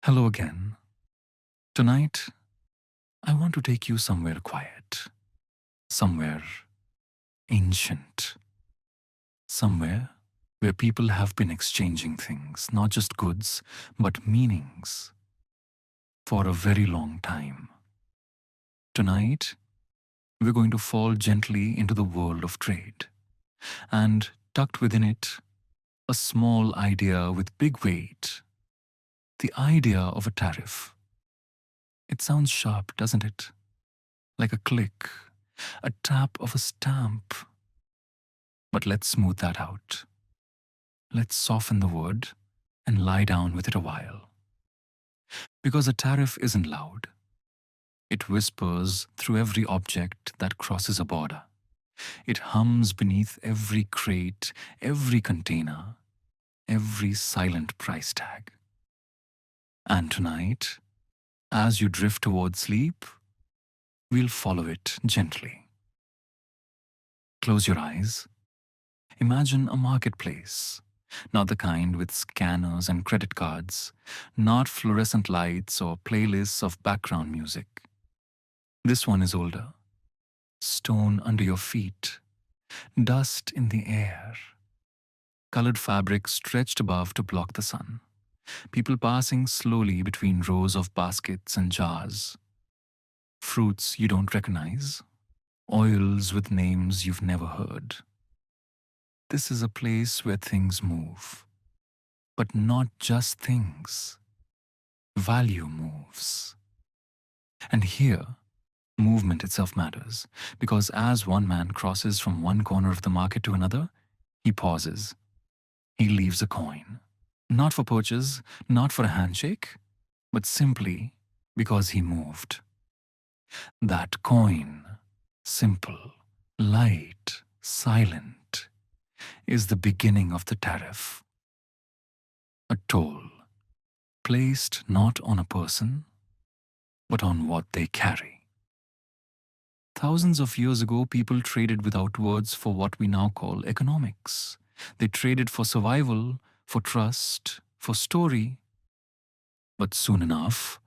Hello again. Tonight, I want to take you somewhere quiet, somewhere ancient, somewhere where people have been exchanging things, not just goods, but meanings, for a very long time. Tonight, we're going to fall gently into the world of trade, and tucked within it, a small idea with big weight, the idea of a tariff. It sounds sharp, doesn't it? Like a click, a tap of a stamp. But let's smooth that out. Let's soften the word and lie down with it a while. Because a tariff isn't loud. It whispers through every object that crosses a border. It hums beneath every crate, every container, every silent price tag. And tonight, as you drift towards sleep, we'll follow it gently. Close your eyes. Imagine a marketplace, not the kind with scanners and credit cards, not fluorescent lights or playlists of background music. This one is older. Stone under your feet, dust in the air, colored fabric stretched above to block the sun, people passing slowly between rows of baskets and jars, fruits you don't recognize, oils with names you've never heard. This is a place where things move. But not just things. Value moves. And here, movement itself matters, because as one man crosses from one corner of the market to another, he pauses. He leaves a coin. Not for purchase, not for a handshake, but simply because he moved. That coin, simple, light, silent, is the beginning of the tariff. A toll, placed not on a person, but on what they carry. Thousands of years ago, people traded without words for what we now call economics. They traded for survival, for trust, for story. But soon enough,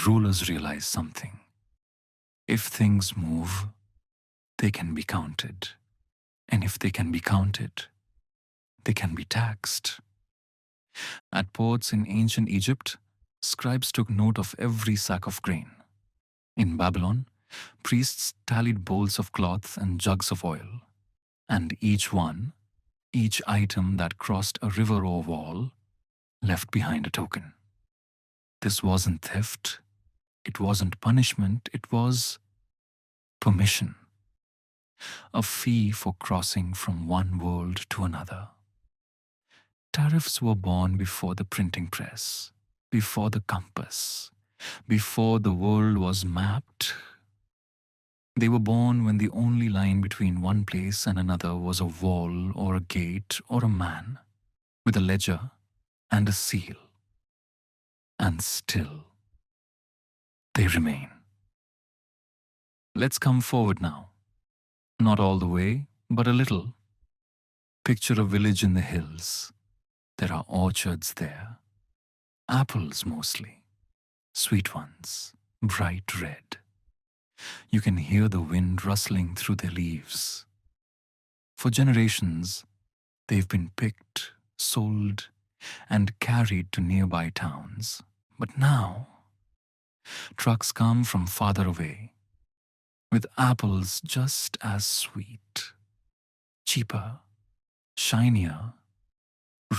rulers realized something. If things move, they can be counted. And if they can be counted, they can be taxed. At ports in ancient Egypt, scribes took note of every sack of grain. In Babylon, priests tallied bowls of cloth and jugs of oil, and each item that crossed a river or wall, left behind a token. This wasn't theft, it wasn't punishment, it was permission. A fee for crossing from one world to another. Tariffs were born before the printing press, before the compass, before the world was mapped. They were born when the only line between one place and another was a wall or a gate or a man, with a ledger and a seal. And still, they remain. Let's come forward now. Not all the way, but a little. Picture a village in the hills. There are orchards there. Apples mostly. Sweet ones, bright red. You can hear the wind rustling through their leaves. For generations, they've been picked, sold, and carried to nearby towns. But now, trucks come from farther away, with apples just as sweet, cheaper, shinier,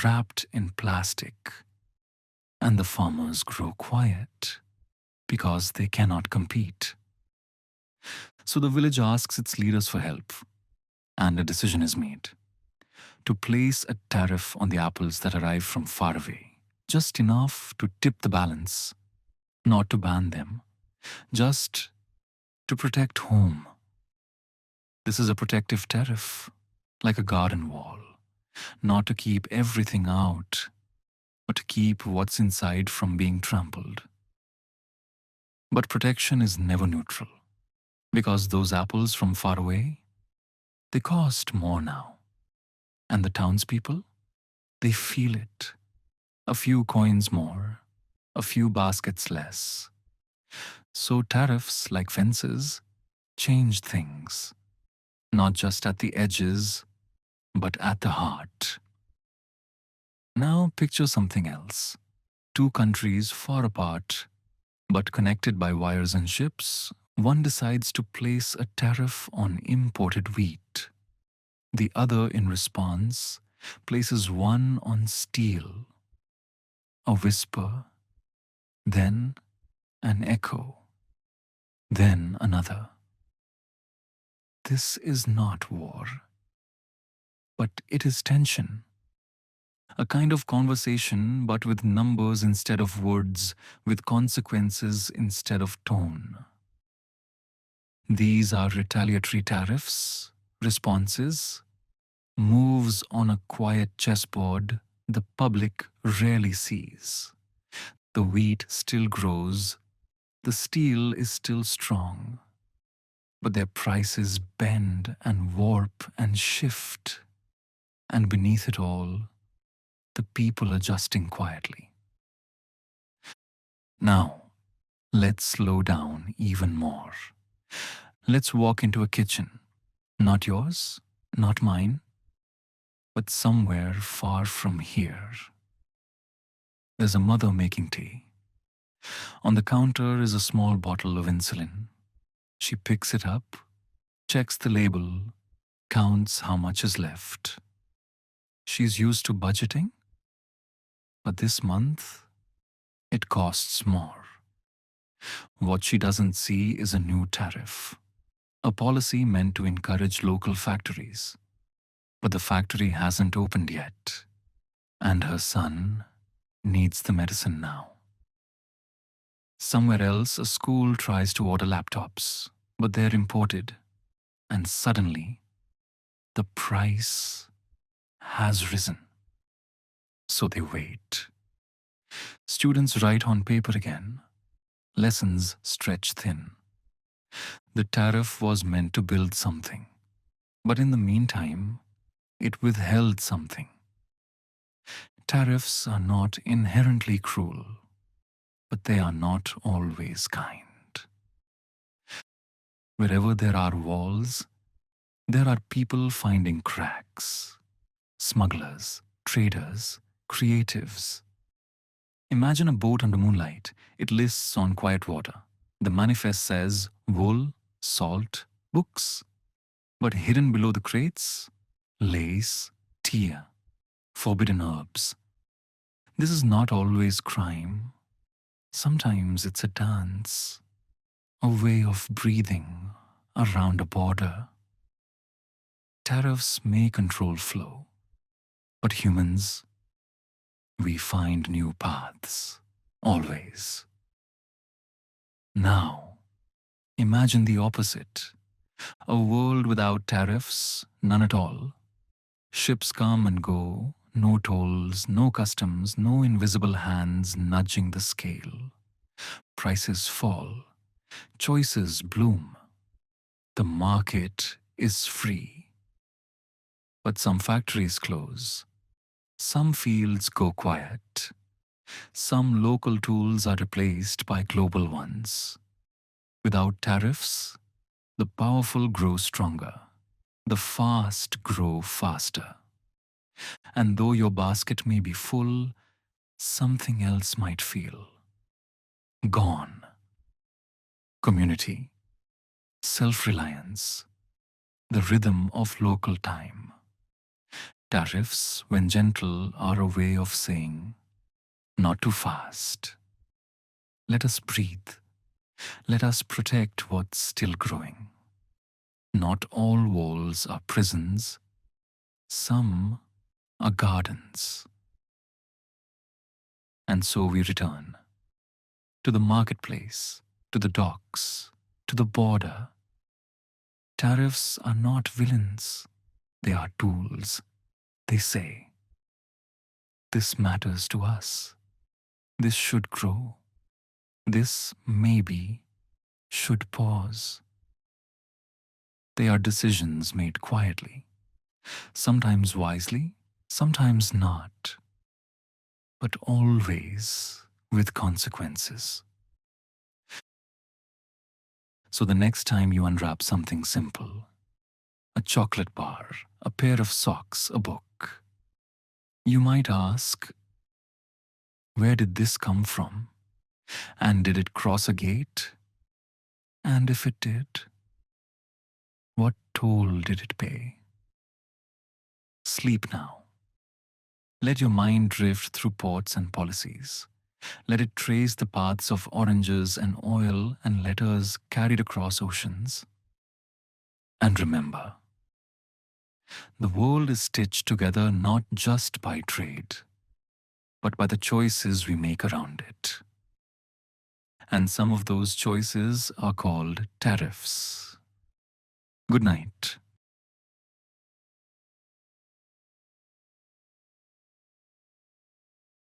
wrapped in plastic, and the farmers grow quiet because they cannot compete. So the village asks its leaders for help, and a decision is made to place a tariff on the apples that arrive from far away, just enough to tip the balance, not to ban them, just to protect home. This is a protective tariff, like a garden wall, not to keep everything out, but to keep what's inside from being trampled. But protection is never neutral, because those apples from far away, they cost more now. And the townspeople, they feel it. A few coins more, a few baskets less. So tariffs, like fences, change things, not just at the edges, but at the heart. Now picture something else. Two countries far apart, but connected by wires and ships. One decides to place a tariff on imported wheat. The other, in response, places one on steel. A whisper, then an echo, then another. This is not war, but it is tension. A kind of conversation, but with numbers instead of words, with consequences instead of tone. These are retaliatory tariffs, responses, moves on a quiet chessboard the public rarely sees. The wheat still grows, the steel is still strong, but their prices bend and warp and shift, and beneath it all, the people adjusting quietly. Now, let's slow down even more. Let's walk into a kitchen. Not yours, not mine, but somewhere far from here. There's a mother making tea. On the counter is a small bottle of insulin. She picks it up, checks the label, counts how much is left. She's used to budgeting, but this month, it costs more. What she doesn't see is a new tariff, a policy meant to encourage local factories. But the factory hasn't opened yet, and her son needs the medicine now. Somewhere else, a school tries to order laptops, but they're imported, and suddenly, the price has risen. So they wait. Students write on paper again. Lessons stretch thin. The tariff was meant to build something, but in the meantime, it withheld something. Tariffs are not inherently cruel, but they are not always kind. Wherever there are walls, there are people finding cracks. Smugglers, traders, creatives. Imagine a boat under moonlight. It lists on quiet water. The manifest says wool, salt, books. But hidden below the crates, lace, tea, forbidden herbs. This is not always crime. Sometimes it's a dance, a way of breathing around a border. Tariffs may control flow, but humans, we find new paths, always. Now, imagine the opposite. A world without tariffs, none at all. Ships come and go, no tolls, no customs, no invisible hands nudging the scale. Prices fall, choices bloom. The market is free. But some factories close. Some fields go quiet. Some local tools are replaced by global ones. Without tariffs, the powerful grow stronger. The fast grow faster. And though your basket may be full, something else might feel gone. Community, self-reliance, the rhythm of local time. Tariffs, when gentle, are a way of saying, not too fast. Let us breathe. Let us protect what's still growing. Not all walls are prisons. Some are gardens. And so we return to the marketplace, to the docks, to the border. Tariffs are not villains. They are tools. They say, this matters to us. This should grow. This, maybe, should pause. They are decisions made quietly, sometimes wisely, sometimes not, but always with consequences. So the next time you unwrap something simple, a chocolate bar, a pair of socks, a book, you might ask, where did this come from? And did it cross a gate? And if it did, what toll did it pay? Sleep now. Let your mind drift through ports and policies. Let it trace the paths of oranges and oil and letters carried across oceans. And remember, the world is stitched together not just by trade, but by the choices we make around it. And some of those choices are called tariffs. Good night.